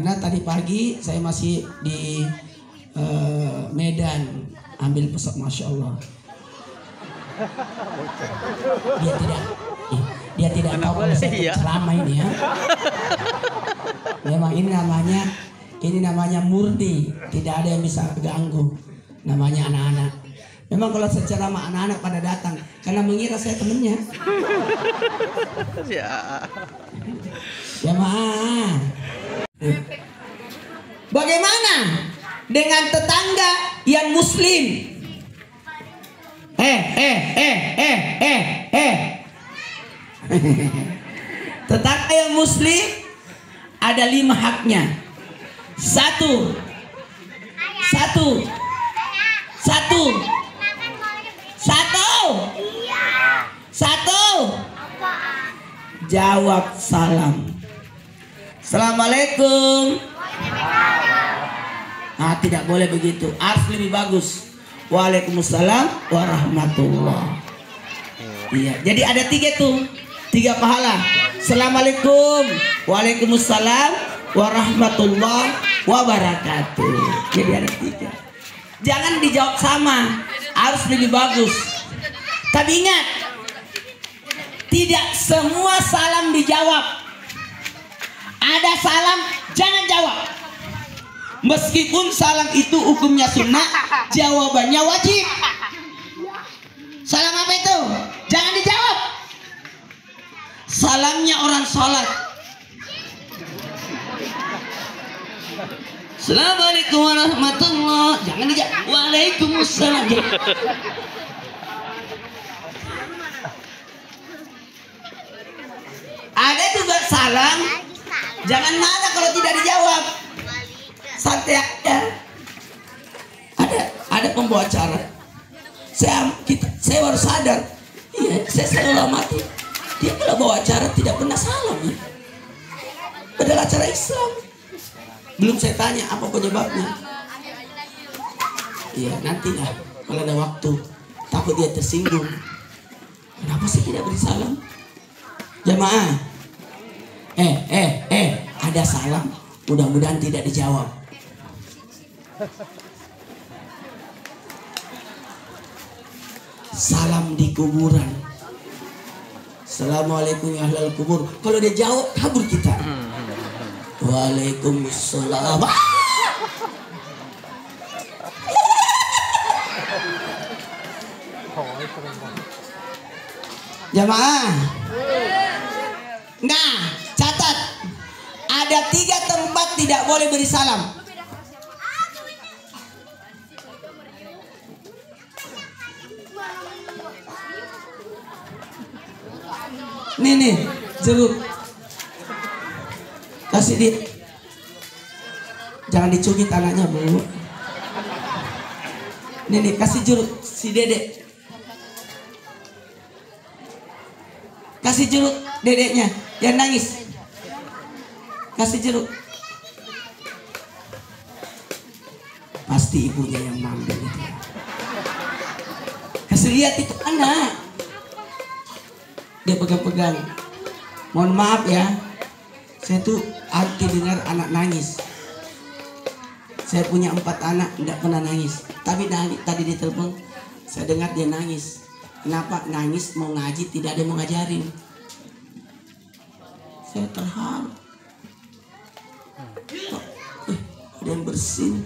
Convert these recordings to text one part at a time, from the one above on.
Karena tadi pagi saya masih di Medan ambil pesawat, masya Allah. Dia tidak tahu kalau saya selama ini ya. Memang ini namanya murni, tidak ada yang bisa ganggu. Namanya anak-anak. Memang kalau secara anak-anak pada datang karena mengira saya temennya. Ya maaf. Bagaimana dengan tetangga yang muslim? Tetangga yang muslim ada 5 haknya. Satu. Jawab salam. Assalamualaikum. Nah, tidak boleh begitu. Harus lebih bagus. Waalaikumsalam warahmatullah. Iya. Jadi ada 3 tuh. 3 pahala. Assalamualaikum. Waalaikumsalam warahmatullah wabarakatuh. Jadi ada 3. Jangan dijawab sama. Harus lebih bagus. Tapi ingat, tidak semua salam dijawab. Ada salam jangan jawab. Meskipun salam itu hukumnya sunnah, jawabannya wajib. Salam apa itu? Jangan dijawab. Salamnya orang sholat. Assalamualaikum warahmatullah. Jangan dijawab. Waalaikumsalam. Ada juga salam, jangan marah kalau tidak dijawab. Santai aja. Ada pembawa acara. Saya baru sadar. Iya, saya selalu amati. Dia kalau bawa acara tidak pernah salam. Ya. Padahal acara Islam. Belum saya tanya apa penyebabnya. Iya, nantilah kalau ada waktu. Takut dia tersinggung. Kenapa sih tidak beri salam? Jamaah, ada salam, mudah-mudahan tidak dijawab. Salam di kuburan. Assalamualaikum ya ahlal kubur. Kalau dia jawab, kabur kita. Waalaikumsalam. Jamaah. Nah, catat. Ada 3 tempat tidak boleh beri salam. Nih, jeruk. Kasih dia. Jangan dicubit anaknya, Bu. Nih, kasih jeruk si Dedek. Kasih jeruk dedeknya yang nangis. Kasih jeruk. Pasti ibunya yang manggil itu. Kasih lihat itu anak. Dia pegang-pegang. Mohon maaf ya. Saya tuh anti dengar anak nangis. Saya punya 4 anak, tidak pernah nangis. Tapi tadi di telepon saya dengar dia nangis. Kenapa nangis? Mau ngaji tidak ada yang mau ngajarin. Saya terharu. Ada yang bersin.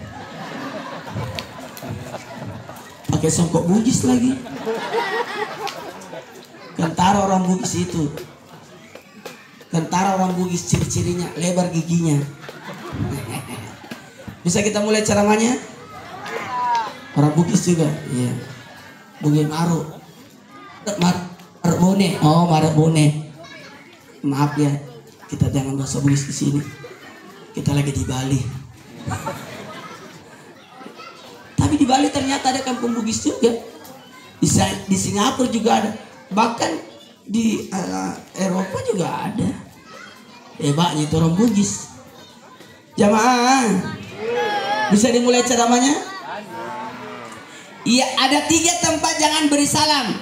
Pakai songkok Bugis lagi. Kentara orang Bugis itu. Kentara orang Bugis ciri-cirinya lebar giginya. Bisa kita mulai ceramahnya? Orang Bugis juga. Iya. Bugis Maru. Marbone. Oh, Marbone. Maaf ya, kita jangan bahasa Bugis di sini. Kita lagi di Bali. Tapi di Bali ternyata ada kampung Bugis juga. Di Singapura juga ada. Bahkan di Eropa juga ada. Hebatnya itu orang Bugis. Jamaah, bisa dimulai ceramahnya? Iya, ada 3 tempat jangan beri salam.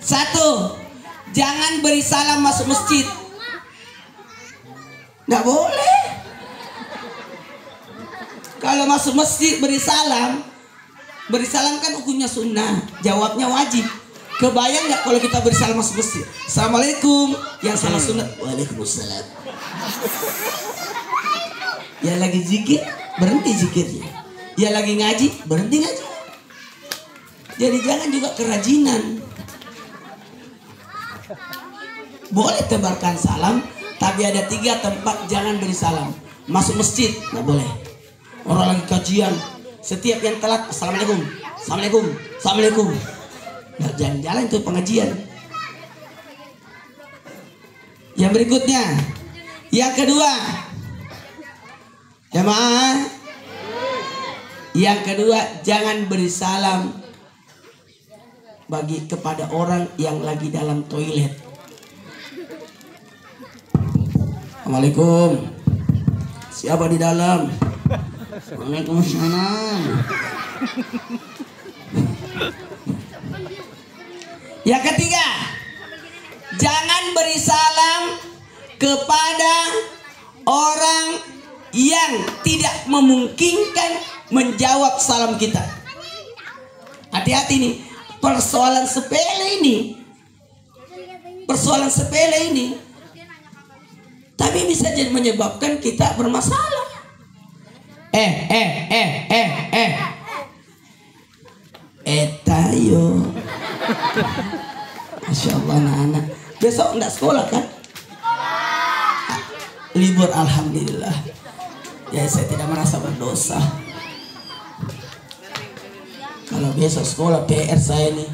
1, jangan beri salam masuk masjid. Nggak boleh. kalau masuk masjid beri salam kan hukumnya sunnah, jawabnya wajib. Kebayang nggak kalau kita beri salam masuk masjid? Assalamualaikum, yang salah sunat, waalaikumsalam. Ya lagi zikir, berhenti zikirnya. Ya lagi ngaji, berhenti ngaji. Jadi jangan juga kerajinan. Boleh tebarkan salam, tapi ada 3 tempat jangan beri salam. Masuk masjid, nggak boleh. Orang lagi kajian, setiap yang telat, assalamualaikum, assalamualaikum, assalamualaikum. Nggak jalan-jalan itu pengajian. Yang berikutnya, yang kedua, jamaah, yang kedua jangan beri salam kepada orang yang lagi dalam toilet. Assalamualaikum. Siapa di dalam? Waalaikumsalam. Yang ketiga, jangan beri salam kepada orang yang tidak memungkinkan menjawab salam kita. Hati-hati nih, persoalan sepele ini, tapi bisa jadi menyebabkan kita bermasalah. Tayo. Masya Allah anak-anak. Besok enggak sekolah kan? Libur, alhamdulillah. Ya saya tidak merasa berdosa. Kalau besok sekolah PR saya nih,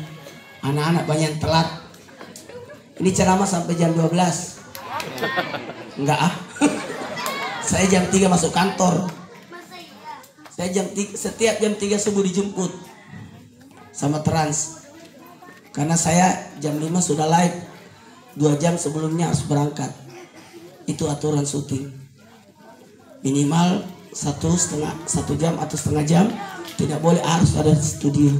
anak-anak banyak telat. Ini ceramah sampai jam 12. Enggak ah. Saya jam 3 masuk kantor. Saya setiap jam 3 subuh dijemput sama Trans. Karena saya jam 5 sudah live. 2 jam sebelumnya harus berangkat. Itu aturan syuting. Minimal 1 jam atau setengah jam. Tidak boleh, harus ada di studio.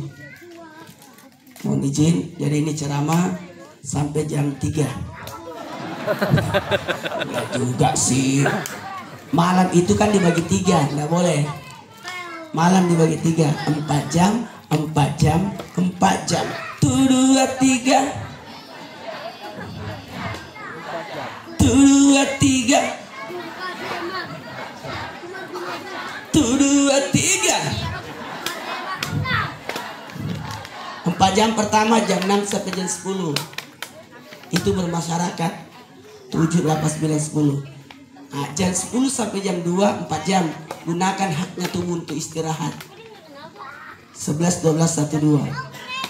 Mohon izin, jadi ini ceramah sampai jam 3. Enggak juga sih. Malam itu kan dibagi 3, enggak boleh. Malam dibagi 3, 4 jam, 4 jam, 4 jam. 1, 2, 3. 1, 2, 3. 1, 2, 3. 4 jam pertama jam 6 sampai jam 10. Itu bermasyarakat. 7, 8, 9, 10. Nah, jam 10 sampai jam 2, 4 jam. Gunakan haknya tubuh untuk istirahat. 11, 12, 1, 2.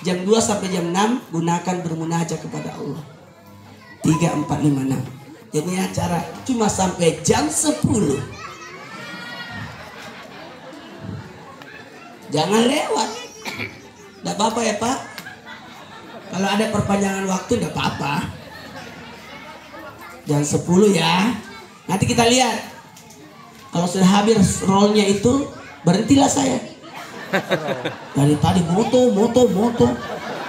Jam 2 sampai jam 6 gunakan bermunajat kepada Allah. 3, 4, 5, 6. Jadi acara cuma sampai jam 10. Jangan lewat. Tidak apa-apa ya Pak. Kalau ada perpanjangan waktu tidak apa-apa. Jam 10 ya. Nanti kita lihat. Kalau sudah habis rollnya itu, berhentilah saya. Dari tadi moto.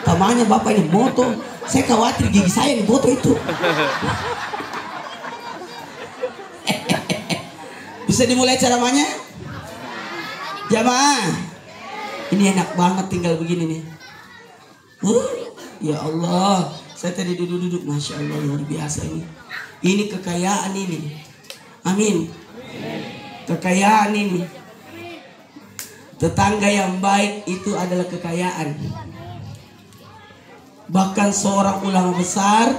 Tamanya Bapak ini moto. Saya khawatir gigi saya di moto itu. Bisa dimulai ceramahnya? Jamaah. Ini enak banget tinggal begini nih. Ya Allah, saya tadi duduk-duduk, Masya Allah, luar biasa ini. Ini kekayaan ini. Amin. Kekayaan ini. Tetangga yang baik itu adalah kekayaan. Bahkan seorang ulama besar,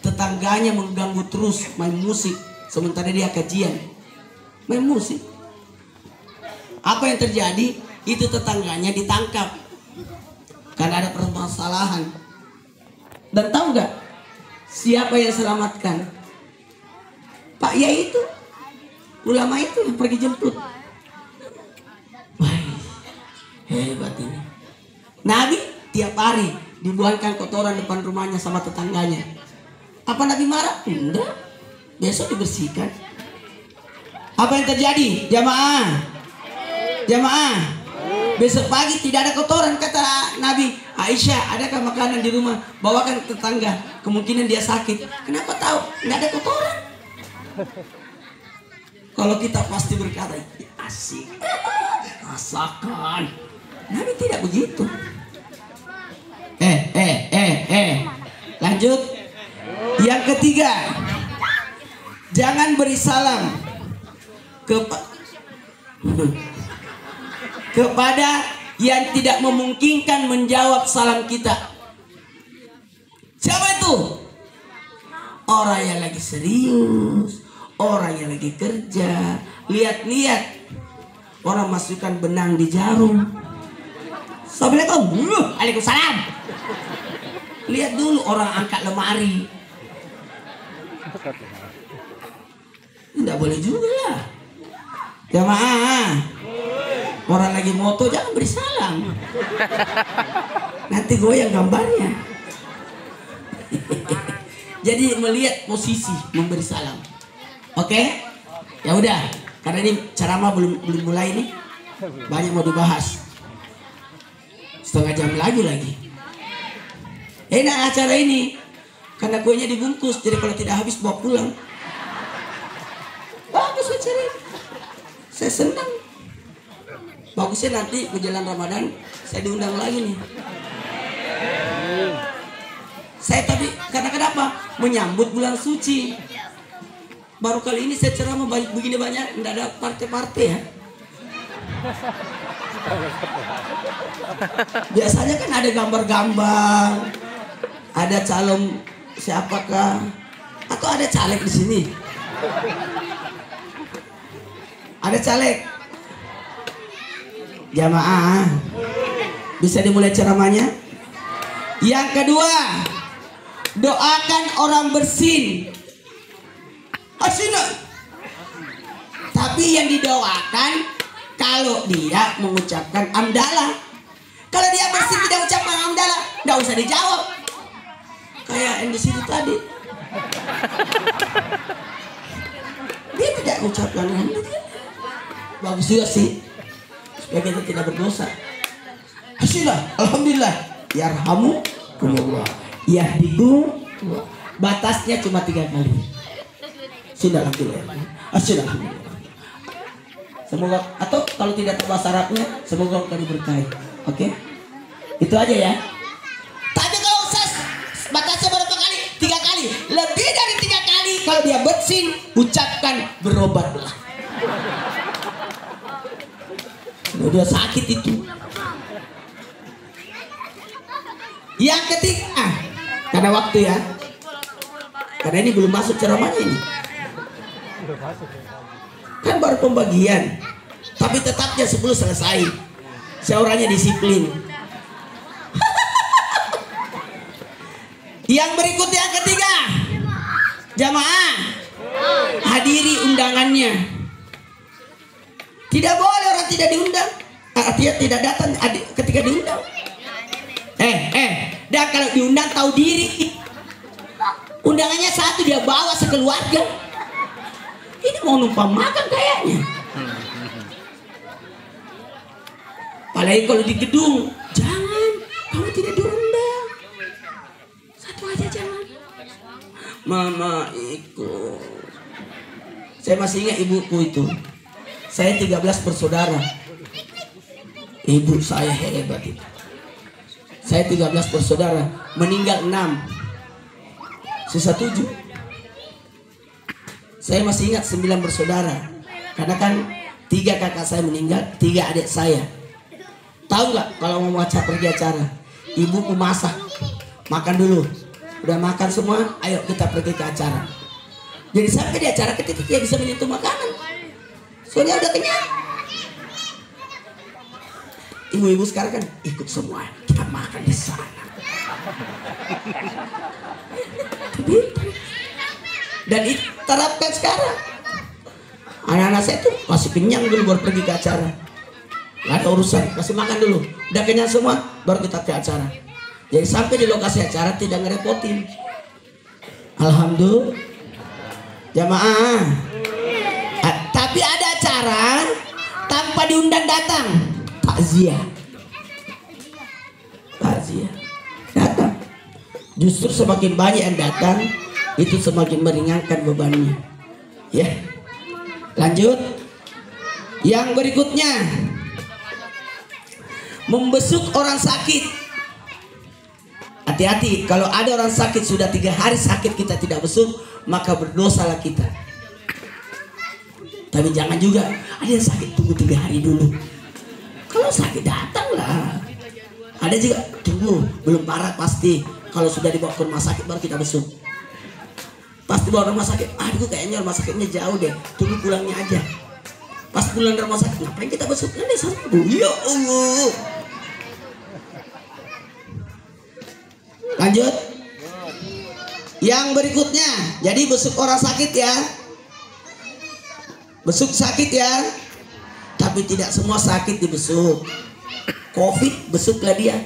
tetangganya mengganggu terus main musik, sementara dia kajian. Main musik. Apa yang terjadi? Itu tetangganya ditangkap karena ada permasalahan. Dan tahu nggak siapa yang selamatkan? Pak Yai itu, ulama itu yang pergi jemput. Wah, hebat ini. Nabi tiap hari dibuangkan kotoran depan rumahnya sama tetangganya. Apa Nabi marah? Enggak. Besok dibersihkan. Apa yang terjadi? Jamaah. Besok pagi tidak ada kotoran, kata Nabi. Aisyah, adakah makanan di rumah? Bawakan ke tetangga. Kemungkinan dia sakit. Kenapa tahu? Nggak ada kotoran. Kalau kita pasti berkata, asik. rasakan. Nabi tidak begitu. Lanjut. Yang ketiga, jangan beri salam kepada yang tidak memungkinkan menjawab salam kita. Siapa itu? Orang yang lagi serius, orang yang lagi kerja. Lihat-lihat orang masukkan benang di jarum. Assalamualaikum. Waalaikumsalam. Lihat dulu orang angkat lemari. Tidak boleh juga lah. Jamaah, orang lagi moto jangan beri salam. Nanti goyang gambarnya. Jadi melihat posisi memberi salam. Oke? Ya udah, karena ini ceramah belum mulai nih. Banyak mau dibahas. Setengah jam lagi. Enak acara ini. Karena kuenya dibungkus, jadi kalau tidak habis bawa pulang. Bagus acara ini. Saya senang. Bagusnya nanti menjelang Ramadan saya diundang lagi nih. Saya tapi karena kenapa? Menyambut bulan suci. Baru kali ini saya ceramah begini banyak, tidak ada partai-partai ya. Biasanya kan ada gambar-gambar, ada calon siapakah, atau ada caleg di sini. Ada caleg. Jamaah, bisa dimulai ceramahnya. Yang kedua, doakan orang bersin. Asina. Tapi yang didoakan kalau dia mengucapkan amdalah. Kalau dia bersin tidak ucapkan amdalah, tidak usah dijawab. Kayak yang di sini tadi. Dia tidak mengucapkan amdalah. Bagus juga sih. Supaya kita tidak berdosa. Asina. Alhamdulillah. Yarhamukumullah. Yahdikum. Batasnya cuma 3 kali. Sudah alhamdulillah. Alhamdulillah. Semoga, atau kalau tidak tahu bahasa Arabnya, semoga kau diberkahi. Oke? Itu aja ya. Tapi kalau batasnya berapa kali? 3 kali. Lebih dari 3 kali kalau dia bersin, ucapkan berobatlah. Udah sakit itu. Yang ketiga, karena waktu ya. Karena ini belum masuk ceramahnya ini. Kan baru pembagian. Tapi tetapnya 10 selesai. Saya orangnya disiplin. Yang berikutnya yang ketiga, jamaah, hadiri undangannya. Tidak boleh orang tidak diundang. Artinya tidak datang ketika diundang. Dan kalau diundang tahu diri. Undangannya satu, dia bawa sekeluarga. Ini mau numpang makan kayaknya. Apalagi kalau di gedung, jangan, kamu tidak diundang. Satu aja jangan. Mama ikut. Saya masih ingat ibuku itu. Saya 13 bersaudara. Ibu saya hebat itu. Saya 13 bersaudara, meninggal 6. Sisa 7. Saya masih ingat 9 bersaudara. Karena kan 3 kakak saya meninggal, 3 adik saya. Tahu nggak kalau mau pergi acara, ibuku masak, makan dulu. Udah makan semua, ayo kita pergi ke acara. Jadi sampai di acara ketika dia bisa menyentuh makanan. Soalnya udah kenyang. Ibu-ibu sekarang kan ikut semua, kita makan di sana. Dan diterapkan sekarang. Anak-anak saya tuh masih kenyang dulu baru pergi ke acara. Gak ada urusan, kasih makan dulu. Udah kenyang semua, baru kita ke acara. Jadi sampai di lokasi acara tidak ngerepotin. Alhamdulillah. Jamaah. Tapi ada acara tanpa diundang datang. Takziah. Takziah. Datang. Justru semakin banyak yang datang, itu semakin meringankan bebannya. Ya. Lanjut. Yang berikutnya, membesuk orang sakit. Hati-hati, kalau ada orang sakit sudah 3 hari sakit kita tidak besuk, maka berdosalah kita. Tapi jangan juga ada yang sakit tunggu 3 hari dulu. Kalau sakit datanglah. Ada juga tunggu belum parah pasti. Kalau sudah dibawa ke rumah sakit baru kita besuk. Pasti bawa rumah sakit, aduh kayaknya rumah sakitnya jauh deh, tunggu pulangnya aja. Pas pulang dari rumah sakit, ngapain kita besuk? Ini sembuh, ya Allah. Lanjut. Yang berikutnya, jadi besuk orang sakit ya. Besuk sakit ya. Tapi tidak semua sakit dibesuk. Covid besuklah dia,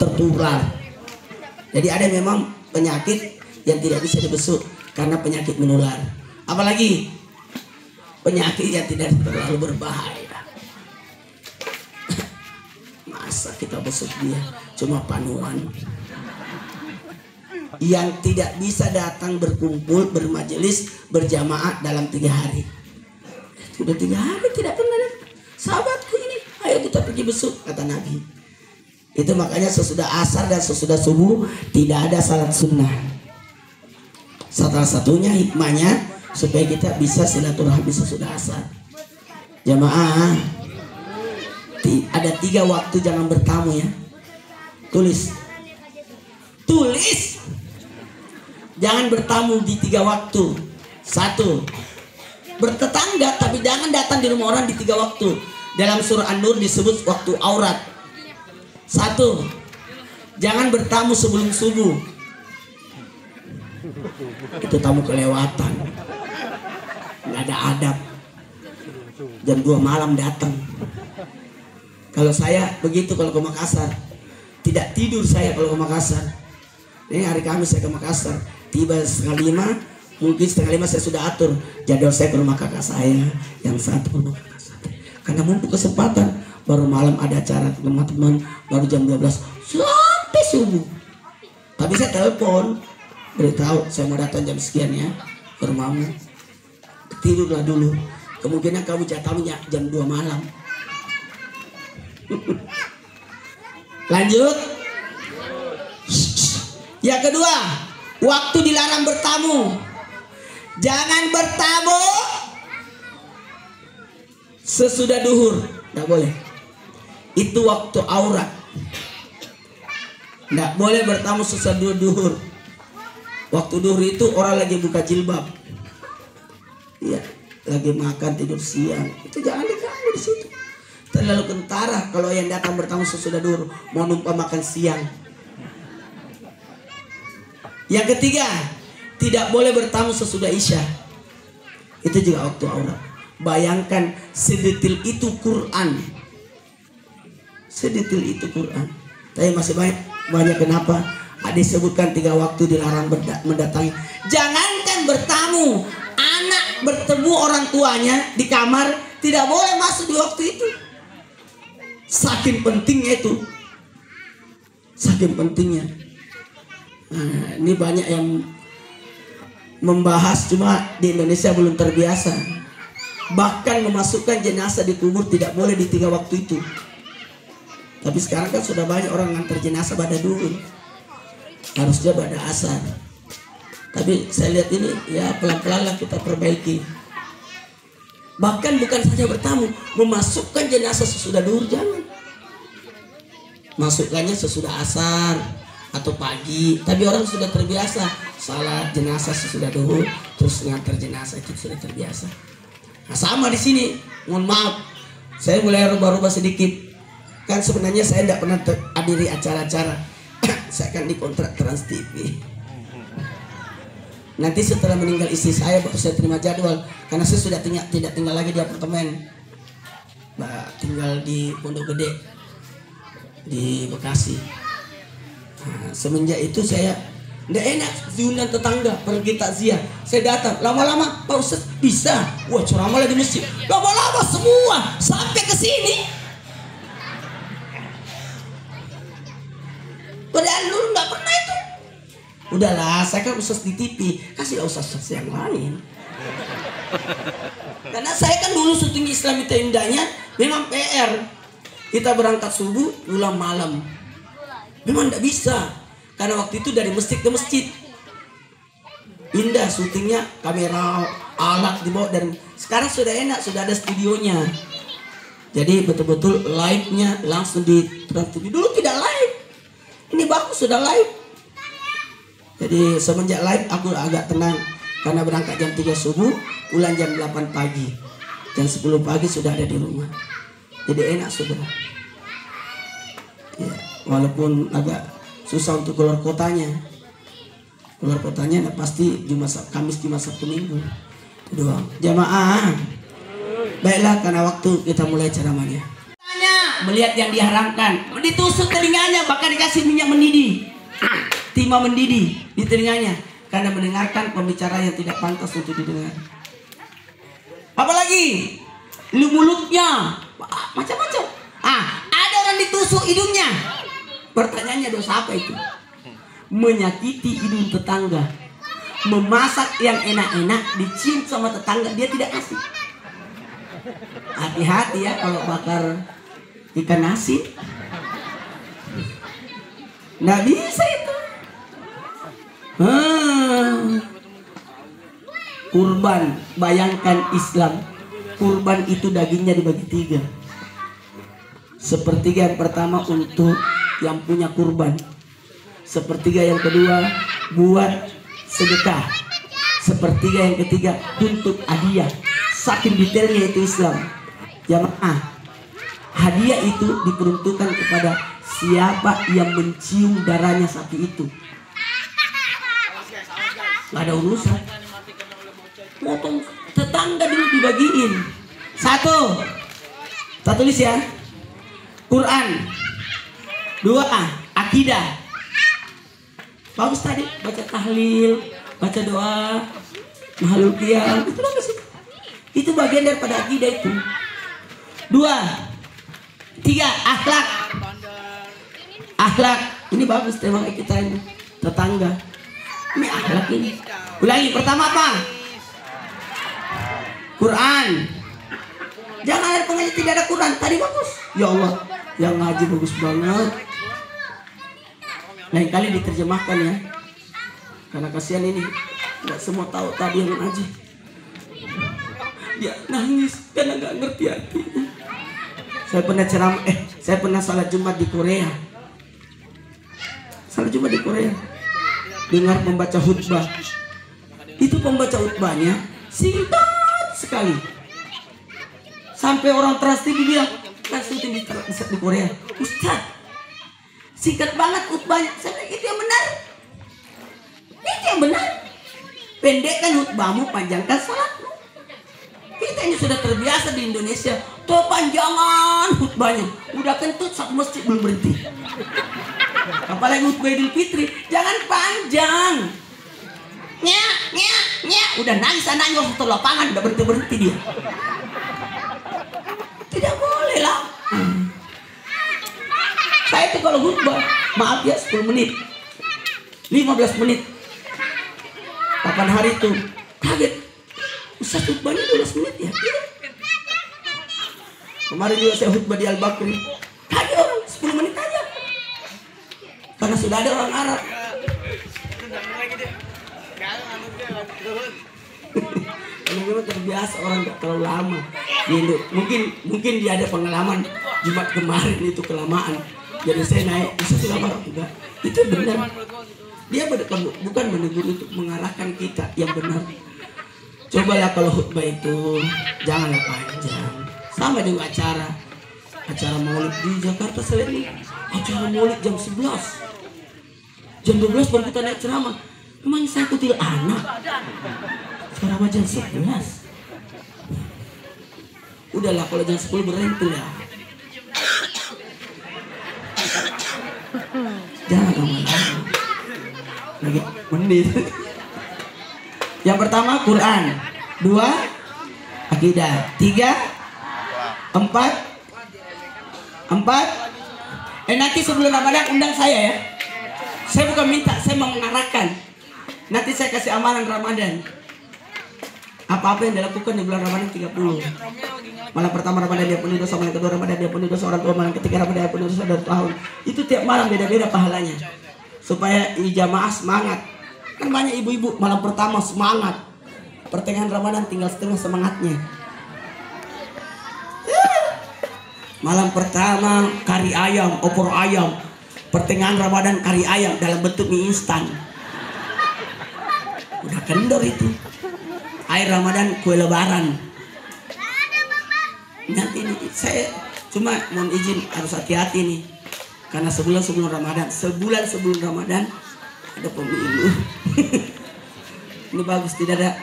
tertular. Jadi ada memang penyakit yang tidak bisa dibesuk karena penyakit menular. Apalagi penyakit yang tidak terlalu berbahaya. Masa kita besuk dia cuma panuan yang tidak bisa datang berkumpul bermajelis berjamaah dalam 3 hari. Sudah 3 hari tidak pernah. Sahabatku ini, ayo kita pergi besuk, kata Nabi. Itu makanya sesudah asar dan sesudah subuh tidak ada salat sunnah. Salah satunya hikmahnya supaya kita bisa silaturahmi sesudah asar. Jamaah, ada 3 waktu jangan bertamu ya. Tulis. Jangan bertamu di 3 waktu. 1. Bertetangga tapi jangan datang di rumah orang di 3 waktu. Dalam surah An-Nur disebut waktu aurat. 1. Jangan bertamu sebelum subuh. Itu tamu kelewatan, nggak ada adab. Jam 2 malam datang. Kalau saya begitu kalau ke Makassar, tidak tidur saya kalau ke Makassar. Ini hari Kamis saya ke Makassar, tiba 4:30, mungkin 4:30 saya sudah atur jadwal saya ke rumah kakak saya yang satu ke rumah kakak saya. Karena mumpung kesempatan, baru malam ada acara teman-teman, baru jam 12 sampai subuh. Tapi saya telepon, beritahu saya mau datang jam sekian ya ke rumahmu. Tidurlah dulu, kemungkinan kamu jatahnya jam 2 malam. Lanjut. Yang kedua, waktu dilarang bertamu. Jangan bertamu sesudah duhur, tidak boleh. Itu waktu aurat. Tidak boleh bertamu sesudah duhur. Waktu duhur itu orang lagi buka jilbab, ya, lagi makan tidur siang. Itu jangan diganggu di situ. Terlalu kentara kalau yang datang bertamu sesudah duhur mau numpang makan siang. Yang ketiga, tidak boleh bertamu sesudah isya. Itu juga waktu aurat. Bayangkan sedetil itu Quran. Sedetil itu Quran. Tapi masih banyak kenapa? Disebutkan 3 waktu dilarang mendatangi. Jangankan bertamu, anak bertemu orang tuanya di kamar tidak boleh masuk di waktu itu. Saking pentingnya itu. Saking pentingnya. Nah, ini banyak yang membahas, cuma di Indonesia belum terbiasa. Bahkan memasukkan jenazah di kubur tidak boleh di 3 waktu itu. Tapi sekarang kan sudah banyak orang ngantar jenazah pada dulu. Harusnya pada asar. Tapi saya lihat ini ya pelan-pelan lah kita perbaiki. Bahkan bukan saja bertamu, memasukkan jenazah sesudah duhur jangan. Masukkannya sesudah asar atau pagi. Tapi orang sudah terbiasa salat jenazah sesudah duhur, terus ngantar jenazah, itu sudah terbiasa. Nah sama di sini, mohon maaf, saya mulai rubah-rubah sedikit. Kan sebenarnya saya tidak pernah hadiri acara-acara. Saya akan dikontrak Trans TV. Nanti setelah meninggal istri saya baru saya terima jadwal, karena saya sudah tidak tinggal lagi di apartemen, tinggal di Pondok Gede di Bekasi. Nah, semenjak itu saya tidak enak diundang tetangga pergi takziah. Saya datang lama-lama, Pak Ustaz bisa, wah ceramah di masjid. Lama-lama semua sampai ke sini. Padahal lu nggak pernah itu. Udahlah, saya kan Ustaz di TV, kasihlah Ustaz yang lain. Karena saya kan dulu syuting Islam itu indahnya memang PR. Kita berangkat subuh, pulang malam. Memang tidak bisa, karena waktu itu dari masjid ke masjid. Indah syutingnya, kamera, alat dibawa, dan sekarang sudah enak, sudah ada studionya. Jadi betul-betul live-nya langsung di Trans TV. Dulu tidak live, ini bagus sudah live. Jadi semenjak live aku agak tenang, karena berangkat jam 3 subuh, pulang jam 8 pagi, jam 10 pagi sudah ada di rumah. Jadi enak sudah. Ya, walaupun agak susah untuk keluar kotanya. Keluar kotanya pasti Kamis, Jumat, Sabtu, Minggu. Itu doang. Jamaah. Baiklah, karena waktu kita mulai ceramahnya. Melihat yang diharamkan, ditusuk telinganya, bahkan dikasih minyak mendidih, timah mendidih di telinganya, karena mendengarkan pembicaraan yang tidak pantas untuk didengar. Apalagi mulutnya macam-macam. Ada orang ditusuk hidungnya. Pertanyaannya, dosa apa itu? Menyakiti hidung tetangga, memasak yang enak-enak dicium sama tetangga, dia tidak kasih. Hati-hati ya kalau bakar ikan asin, nggak bisa itu. Kurban, bayangkan Islam, kurban itu dagingnya dibagi 3. Sepertiga yang pertama untuk yang punya kurban, sepertiga yang kedua buat sedekah, sepertiga yang ketiga untuk hadiah. Saking detailnya itu Islam. Jamaah, hadiah itu diperuntukkan kepada siapa yang mencium darahnya sapi itu. Gak ada urusan. Potong tetangga dulu dibagiin. Satu, kita tulis ya. Quran. 2, akidah. Bagus tadi, baca tahlil, baca doa, makhluk qiyam, itu bagus. Itu bagian daripada akidah itu. 2, 3, akhlak. Akhlak, ini bagus tema kita ini. Tetangga. Ini akhlak ini. Ulangi, pertama apa? Quran. Jangan ada pengajian tidak ada Quran. Tadi bagus. Ya Allah, yang ngaji bagus banget. Lain kali diterjemahkan ya, karena kasihan ini nggak semua tahu tadi yang ngaji. Dia nangis karena nggak ngerti artinya. Saya pernah ceramah, saya pernah salat Jumat di Korea. Salat Jumat di Korea, dengar pembaca khutbah. Itu pembaca khutbahnya singkat sekali, sampai orang Trans TV bilang, kan syuting di Korea, Ustaz, singkat banget khutbahnya. Saya bilang, itu yang benar. Itu yang benar. Pendekkan khutbahmu, panjangkan salatmu. Kita ini sudah terbiasa di Indonesia, panjangan khutbahnya. Udah kentut satu masjid belum berhenti. Apalagi khutbah Idul Fitri, jangan panjang. Udah nangis anaknya waktu lapangan, udah berhenti dia. Tidak boleh lah. Saya tuh kalau khutbah, maaf ya 10 menit, 15 menit. Kapan hari itu kaget, Ustaz khutbahnya 12 menit ya. Kemarin juga saya khutbah di Al-Bakri, kaget orang 10 menit aja, karena sudah ada orang Arab. Memang terbiasa orang gak terlalu lama. Mungkin dia ada pengalaman Jumat kemarin itu kelamaan. Jadi saya naik, bisa selama enggak. Itu benar. Dia bukan menegur untuk mengarahkan kita yang benar. Cobalah kalau khutbah itu janganlah panjang. Sama dengan acara maulid di Jakarta selain ini. Acara maulid jam 11. Jam 12 baru kita naik ceramah. Memang saya kutil anak. Ceramah jam 11. Udahlah kalau jam 10 berhenti lah. Jangan lama-lama. Lagi menit. Yang pertama Quran, 2 akidah, 3 4 nanti sebelum Ramadan undang saya ya. Saya bukan minta, saya mau mengarahkan. Nanti saya kasih amalan Ramadan. Apa-apa yang dilakukan di bulan Ramadan 30. Malam pertama Ramadan dia penuh dosa, malam kedua Ramadan dia penuh dosa orang tua, malam ketiga Ramadan dia penuh dosa dari tahun. Itu tiap malam beda-beda pahalanya. Supaya jamaah semangat. Kan banyak ibu-ibu malam pertama semangat. Pertengahan Ramadan tinggal setengah semangatnya. Malam pertama kari ayam, opor ayam. Pertengahan Ramadan kari ayam dalam bentuk mie instan. Udah kendor itu. Air Ramadan kue lebaran. Nanti ini saya cuma mohon izin harus hati-hati nih. Karena sebulan sebelum Ramadan ada pemilu. Ini bagus, tidak ada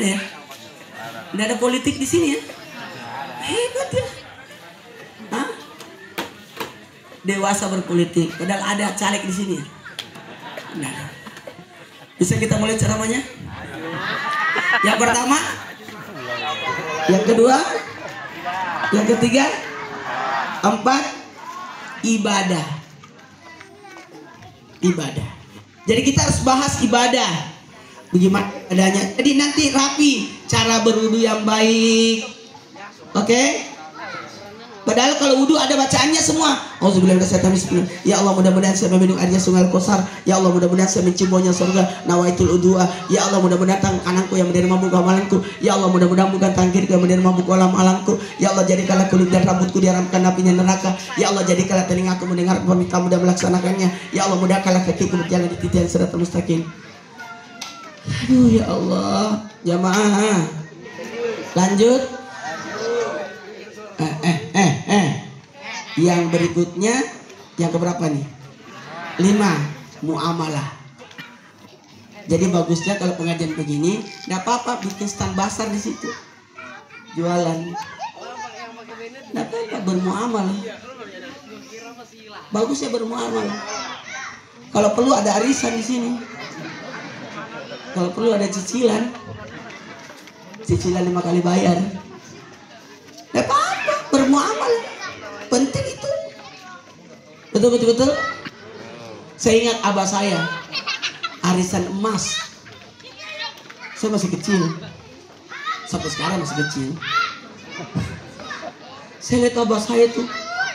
ya. Tidak ada politik di sini ya. Hebat ya. Hah? Dewasa berpolitik, padahal ada caleg di sini. Nah. Bisa kita mulai ceramahnya? Yang pertama, yang kedua, yang ketiga, empat, ibadah. Jadi kita harus bahas ibadah. Bagaimana adanya. Jadi nanti rapi cara berwudu yang baik. Oke? Padahal kalau wudu ada bacaannya semua. Auzubillahi minasyaitonir rajim. Ya Allah, mudah-mudahan saya meminum airnya sungai Al-Kausar. Ya Allah, mudah-mudahan saya mencium baunya surga. Nawaitul udua. Ya Allah, mudah-mudahan tangan kananku yang menerima buku amalanku. Ya Allah, mudah-mudahan bukan tangan kiriku yang menerima buku amalanku. Ya Allah, jadikanlah kulit dan rambutku diharamkan apinya neraka. Ya Allah, jadikanlah telingaku mendengar permintaanmu dan melaksanakannya. Ya Allah, mudahkanlah kakiku berjalan di titian siratal mustaqim. Aduh ya Allah, jamaah. Lanjut. Yang berikutnya yang keberapa nih? 5, muamalah. Jadi bagusnya kalau pengajian begini, nggak apa-apa bikin stand basar di situ, jualan. Nggak apa-apa, bermuamalah. Bagusnya bermuamalah. Kalau perlu ada arisan di sini. Kalau perlu ada cicilan 5 kali bayar. Nggak apa-apa, bermuamalah. Penting itu. Betul. Saya ingat abah saya arisan emas. Saya masih kecil. Sampai sekarang masih kecil. Saya lihat abah saya tuh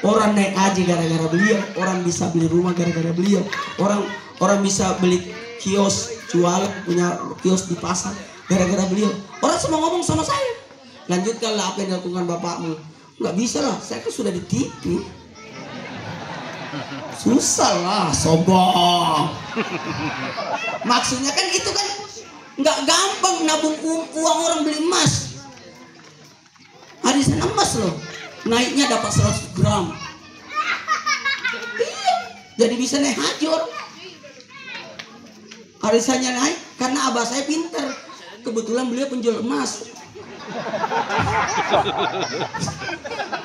orang naik haji gara-gara beliau, orang bisa beli rumah gara-gara beliau, orang bisa beli kios jualan, punya kios di pasar gara-gara beliau. Orang semua ngomong sama saya, lanjutkanlah apa yang dilakukan bapakmu. Nggak bisa lah, saya kan sudah di TV. Susah lah, sombong. Maksudnya kan itu kan nggak gampang nabung uang orang beli emas. Arisan emas loh, naiknya dapat 100 gram. Iya, jadi bisa naik haji orang. Arisannya naik karena abah saya pinter. Kebetulan beliau penjual emas.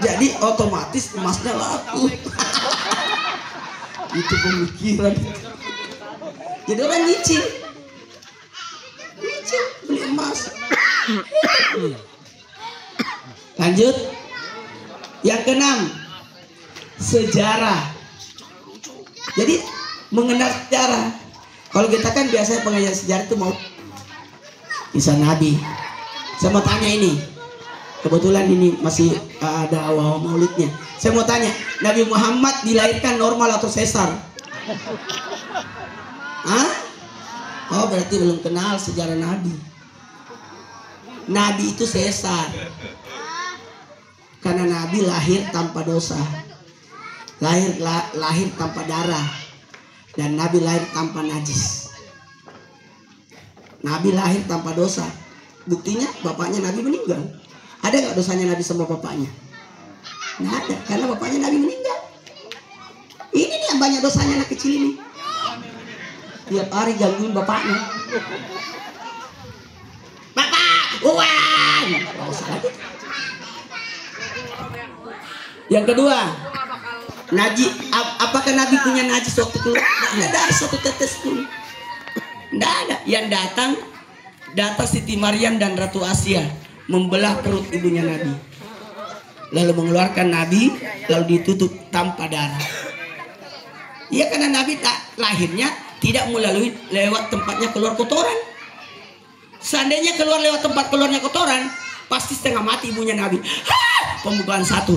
Jadi otomatis emasnya laku. Itu pemikiran. Jadi orang nyicil beli emas. Lanjut. Yang keenam, sejarah. Jadi mengenal sejarah. Kalau kita kan biasanya pengajian sejarah itu mau kisah Nabi. Saya mau tanya ini, kebetulan ini masih ada awal maulidnya. Saya mau tanya, Nabi Muhammad dilahirkan normal atau sesar? Hah? Oh, berarti belum kenal sejarah Nabi. Nabi itu sesar. Karena Nabi lahir tanpa dosa. Lahir tanpa darah. Dan Nabi lahir tanpa najis. Nabi lahir tanpa dosa. Buktinya bapaknya Nabi meninggal. Ada nggak dosanya Nabi sama bapaknya? Nggak ada, karena bapaknya Nabi meninggal. Ini nih yang banyak dosanya anak kecil ini. Tiap hari gangguin bapaknya. Bapak, uang. Oh, salah gitu. Yang kedua, apakah Nabi punya najis waktu keluar? Nggak ada satu tetes pun. Nggak ada. Yang datang Siti Maryam dan Ratu Asia membelah perut ibunya Nabi, lalu mengeluarkan Nabi, lalu ditutup tanpa darah. Iya, karena Nabi lahirnya tidak melalui lewat tempatnya keluar kotoran. Seandainya keluar lewat tempat keluarnya kotoran, pasti setengah mati ibunya Nabi. Pembukaan 1,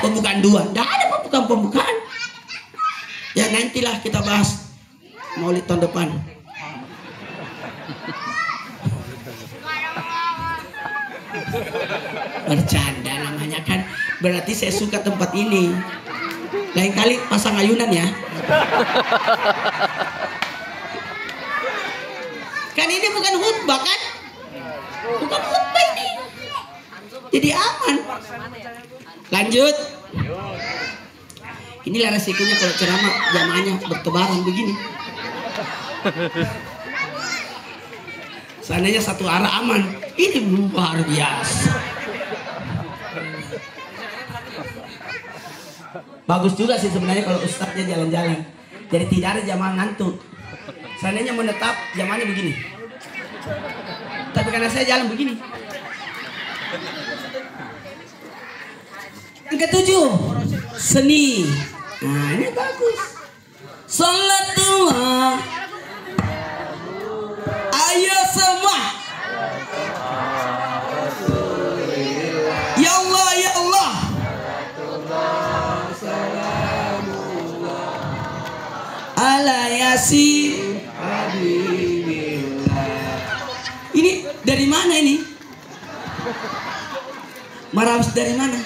pembukaan 2, tidak ada pembukaan. Ya nantilah kita bahas Maulid tahun depan. Bercanda namanya kan. Berarti saya suka tempat ini. Lain kali pasang ayunan ya. Kan ini bukan khutbah kan? Bukan khutbah ini. Jadi aman. Lanjut. Inilah resikonya kalau ceramah jamaahnya bertebaran begini. Seandainya satu arah aman, ini luar biasa. Bagus juga sih sebenarnya kalau ustadznya jalan-jalan. Jadi tidak ada jamaah ngantuk. Seandainya menetap jamaahnya begini. Tapi karena saya jalan begini. Yang ketujuh, seni. Nah ini bagus. Salatullah. Ayo semua. Ya Allah, ya Allah. Ala yasin. Ini dari mana ini? Maraus dari mana?